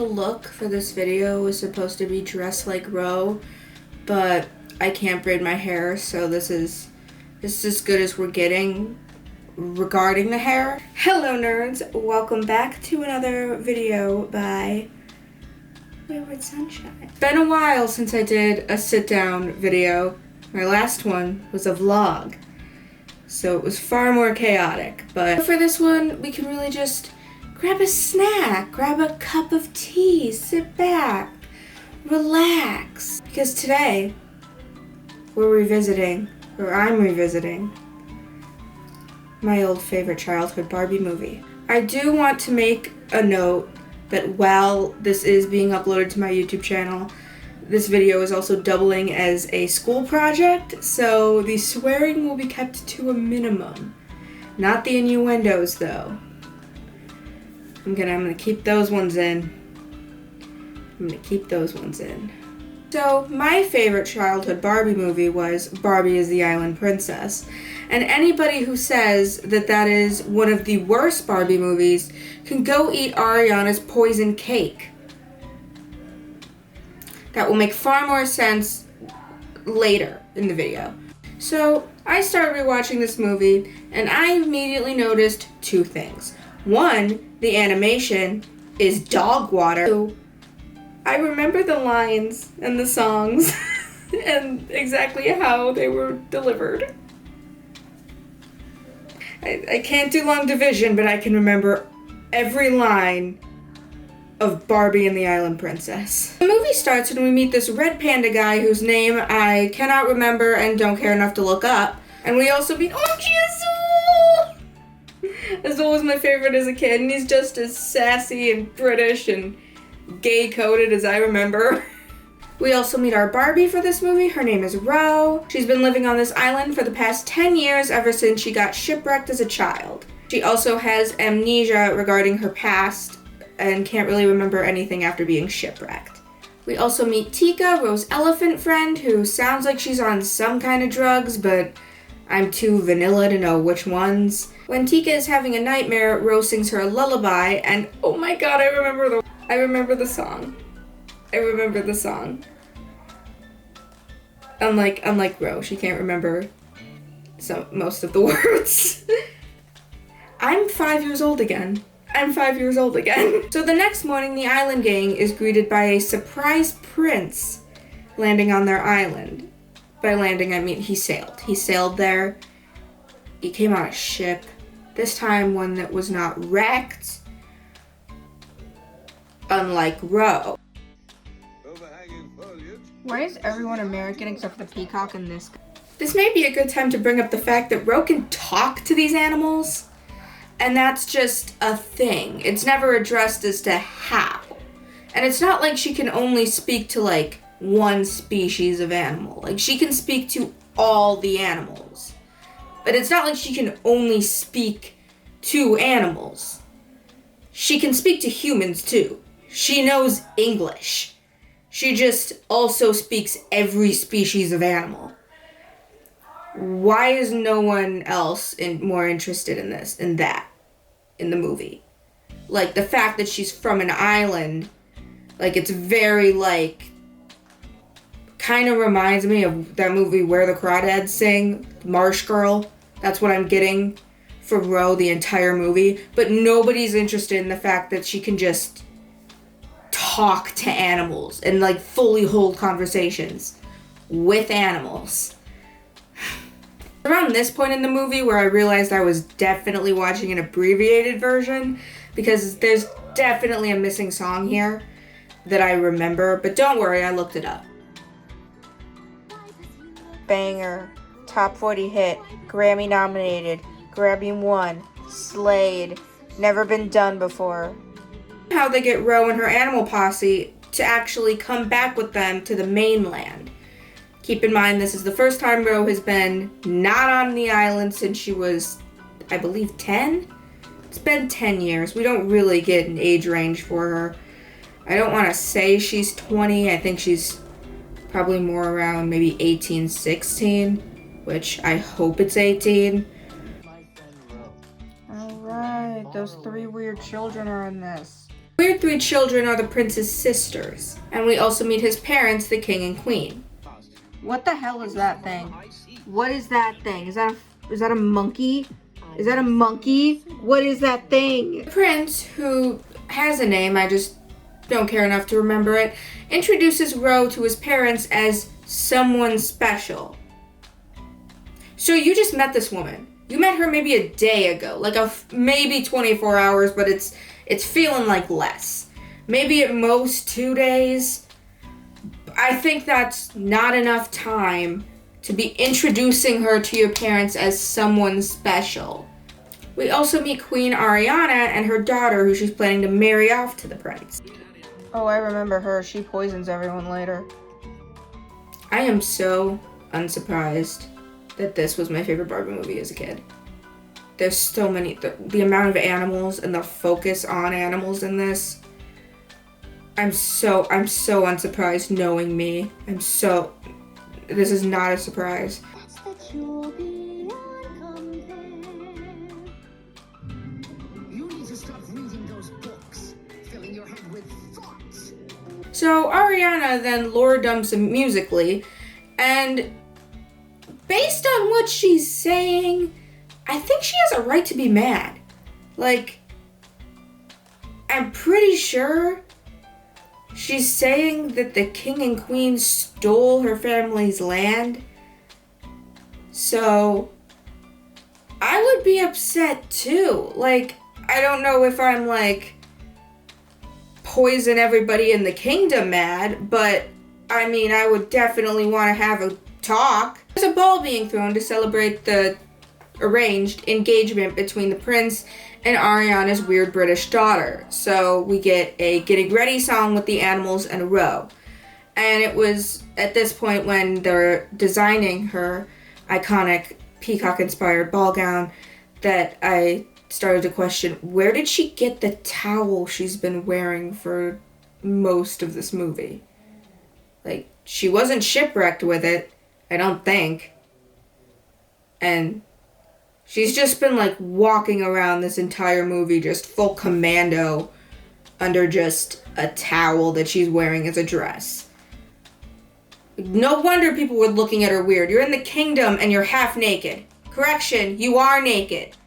the look for this video was supposed to be dressed like Ro, but I can't braid my hair, so this is as good as we're getting regarding the hair. Hello nerds, welcome back to another video by Wayward Sunshine. It's been a while since I did a sit-down video. My last one was a vlog, so it was far more chaotic, but for this one we can really just grab a snack, grab a cup of tea, sit back, relax, because today I'm revisiting my old favorite childhood Barbie movie. I do want to make a note that while this is being uploaded to my YouTube channel, this video is also doubling as a school project, so the swearing will be kept to a minimum. Not the innuendos though. I'm gonna keep those ones in. So my favorite childhood Barbie movie was Barbie is the Island Princess. And anybody who says that that is one of the worst Barbie movies can go eat Ariana's poison cake. That will make far more sense later in the video. So I started rewatching this movie and I immediately noticed two things. One, the animation is dog water. Two, I remember the lines and the songs and exactly how they were delivered. I can't do long division, but I can remember every line of Barbie and the Island Princess. The movie starts when we meet this red panda guy whose name I cannot remember and don't care enough to look up. And we also meet Azul was my favorite as a kid, and he's just as sassy and British and gay-coded as I remember. We also meet our Barbie for this movie. Her name is Ro. She's been living on this island for the past 10 years ever since she got shipwrecked as a child. She also has amnesia regarding her past and can't really remember anything after being shipwrecked. We also meet Tika, Ro's elephant friend, who sounds like she's on some kind of drugs, but I'm too vanilla to know which ones. When Tika is having a nightmare, Ro sings her a lullaby, and oh my god, I remember the song. Unlike Ro, she can't remember most of the words. I'm 5 years old again. So the next morning, the island gang is greeted by a surprise prince landing on their island. By landing, I mean he sailed. He sailed there. He came on a ship. This time, one that was not wrecked. Unlike Ro. Why is everyone American except for the peacock in this? This may be a good time to bring up the fact that Ro can talk to these animals. And that's just a thing. It's never addressed as to how. And it's not like she can only speak to like one species of animal. Like she can speak to all the animals. But it's not like she can only speak to animals. She can speak to humans too. She knows English. She just also speaks every species of animal. Why is no one else more interested in the movie? Like the fact that she's from an island, like it's very like, kind of reminds me of that movie Where the Crawdads Sing, Marsh Girl. That's what I'm getting for Ro the entire movie. But nobody's interested in the fact that she can just talk to animals and like fully hold conversations with animals. Around this point in the movie where I realized I was definitely watching an abbreviated version because there's definitely a missing song here that I remember, but don't worry, I looked it up. Banger, top 40 hit, Grammy nominated, Grammy won, slayed, never been done before. How they get Ro and her animal posse to actually come back with them to the mainland. Keep in mind, this is the first time Ro has been not on the island since she was, I believe, 10? It's been 10 years. We don't really get an age range for her. I don't want to say she's 20. I think she's probably more around maybe 18, 16, which I hope it's 18. Alright, those three weird children are in this. We other 3 children are the prince's sisters. And we also meet his parents, the king and queen. What the hell is that thing? What is that thing? Is that a monkey? Is that a monkey? What is that thing? The prince, who has a name, I just don't care enough to remember it, introduces Ro to his parents as someone special. So you just met this woman. You met her maybe a day ago, like maybe 24 hours, but it's feeling like less. Maybe at most 2 days. I think that's not enough time to be introducing her to your parents as someone special. We also meet Queen Ariana and her daughter, who she's planning to marry off to the prince. Oh, I remember her. She poisons everyone later. I am so unsurprised that this was my favorite Barbie movie as a kid. There's so many, the amount of animals and the focus on animals in this. I'm so unsurprised knowing me. This is not a surprise. So Ariana then lore dumps him musically, and based on what she's saying, I think she has a right to be mad. Like, I'm pretty sure she's saying that the king and queen stole her family's land. So I would be upset too. Like, I don't know if I'm like poison everybody in the kingdom mad, but I mean, I would definitely want to have a talk. There's a ball being thrown to celebrate the arranged engagement between the prince and Ariana's weird British daughter. So we get a getting ready song with the animals and a row. And it was at this point when they're designing her iconic peacock-inspired ball gown that I started to question, where did she get the towel she's been wearing for most of this movie? Like, she wasn't shipwrecked with it, I don't think. And she's just been like walking around this entire movie just full commando under just a towel that she's wearing as a dress. No wonder people were looking at her weird. You're in the kingdom and you're half naked. Correction, you are naked.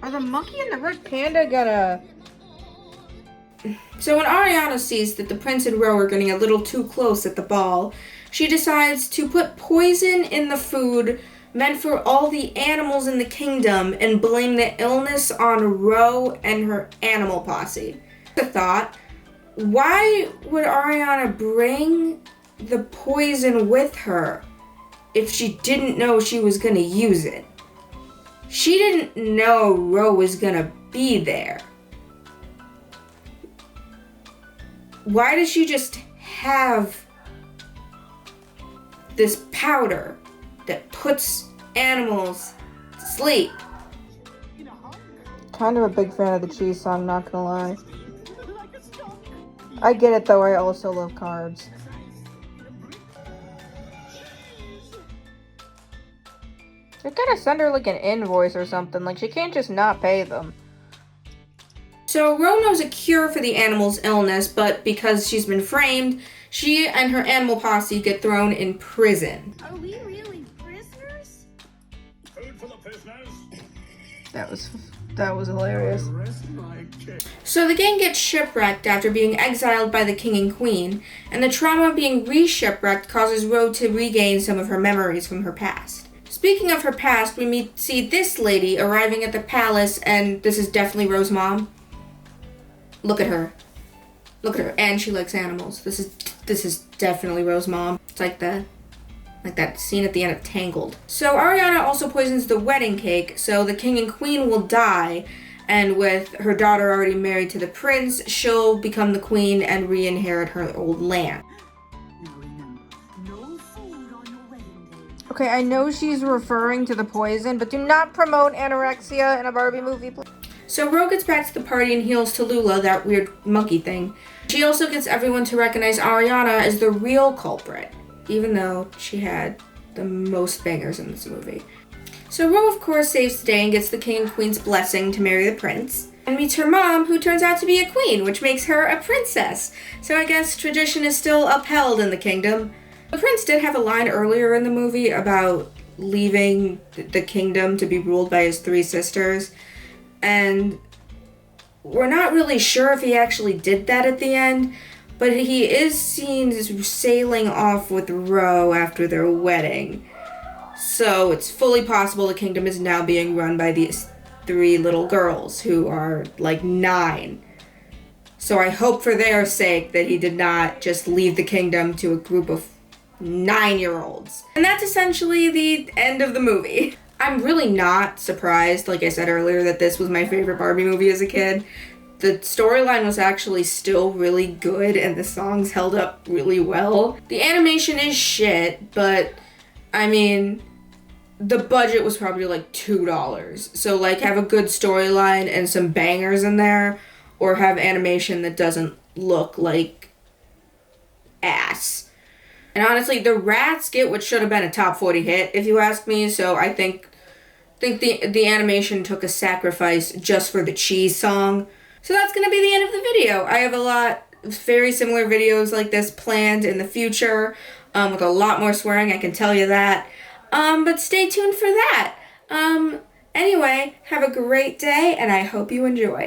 Are the monkey and the red panda gonna... So when Ariana sees that the prince and Ro are getting a little too close at the ball, she decides to put poison in the food meant for all the animals in the kingdom and blame the illness on Ro and her animal posse. The thought, why would Ariana bring the poison with her if she didn't know she was gonna use it? She didn't know Ro was gonna be there. Why does she just have this powder that puts animals to sleep? Kind of a big fan of the cheese song, not gonna lie. I get it though, I also love carbs. You gotta send her like an invoice or something, like she can't just not pay them. So Ro knows a cure for the animal's illness, but because she's been framed, she and her animal posse get thrown in prison. Are we really prisoners? Food for the prisoners. That was hilarious. So the gang gets shipwrecked after being exiled by the king and queen, and the trauma of being re-shipwrecked causes Ro to regain some of her memories from her past. Speaking of her past, we see this lady arriving at the palace, and this is definitely Ro's mom. Look at her. Look at her. And she likes animals. This is definitely Ro's mom. It's like that scene at the end of Tangled. So Ariana also poisons the wedding cake, so the king and queen will die, and with her daughter already married to the prince, she'll become the queen and re-inherit her old land. Okay, I know she's referring to the poison, but do not promote anorexia in a Barbie movie, please. So Ro gets back to the party and heals Tallulah, that weird monkey thing. She also gets everyone to recognize Ariana as the real culprit, even though she had the most bangers in this movie. So Ro, of course, saves the day and gets the king and queen's blessing to marry the prince. and meets her mom, who turns out to be a queen, which makes her a princess. So I guess tradition is still upheld in the kingdom. The prince did have a line earlier in the movie about leaving the kingdom to be ruled by his 3 sisters, and we're not really sure if he actually did that at the end, but he is seen sailing off with Ro after their wedding. So it's fully possible the kingdom is now being run by these 3 little girls who are like 9. So I hope for their sake that he did not just leave the kingdom to a group of 9-year-olds. And that's essentially the end of the movie. I'm really not surprised, like I said earlier, that this was my favorite Barbie movie as a kid. The storyline was actually still really good and the songs held up really well. The animation is shit, but I mean, the budget was probably like $2. So like have a good storyline and some bangers in there, or have animation that doesn't look like ass. And honestly, the rats get what should have been a top 40 hit, if you ask me. So I think the animation took a sacrifice just for the cheese song. So that's going to be the end of the video. I have a lot of very similar videos like this planned in the future, with a lot more swearing, I can tell you that. But stay tuned for that. Anyway, have a great day, and I hope you enjoyed.